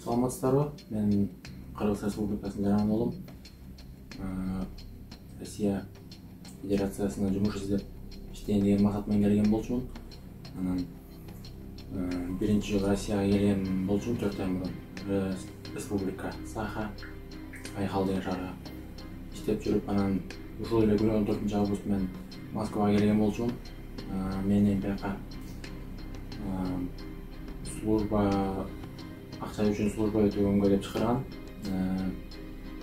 Саламатсыздарбы? Мен Кыргыз Республикасынын жаран болом. Россия Федерациясына жумуш издеп иштейин деген максат менен келген болчумун. Анан биринчи жолу Россияга келген болчумун 4 ай мурун. Республика Саха Айхал деген шаарга иштеп жүрүп, анан ушул эле күнү 14 август мен Москвага келген болчумун. Мени бияка служба акча үчүн служба өтөгөнгө деп чакырган.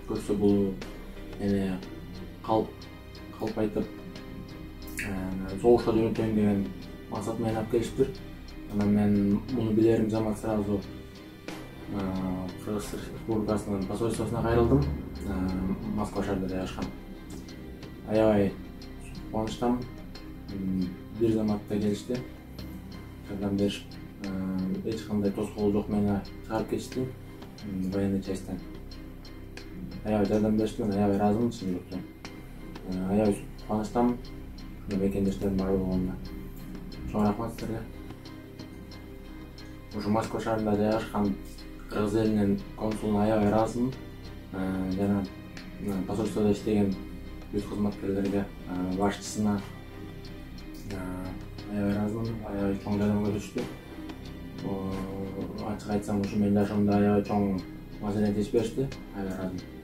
Көбүсү бул эми калп айтып согушка жөнөтөйүн деген максат менен алып келиштир. Анан мен муну билерим замат сразу Кыргыз Республикасынын посольствосуна кайрылдым. Москва шаарында жайгашкан. Аябай кубанычтамын. Бир заматта келишти. Жардам беришип, эч кандай тоскоолу жок, мени чыгарып кетишти военный частьтан. Аябай жардам беришти, мен аябай ыраазымын чын жүрөктөн. Аябай кубанычтамын ушундай мекендештерим бар болгонуна. Чоң рахмат силерге. Ушу Москва шаарында жайгашкан кыргыз элинин консулуна аябай ыраазымын. Жана посольстводо иштеген бүт кызматкерлерге, башчысына аябай ыраазымын. Аябай чоң жардам көрсөтүштү. Ачык айтсам, ушу менин жашоомдо аябай чоң маселени чечип беришти. Аябай ыраазымын.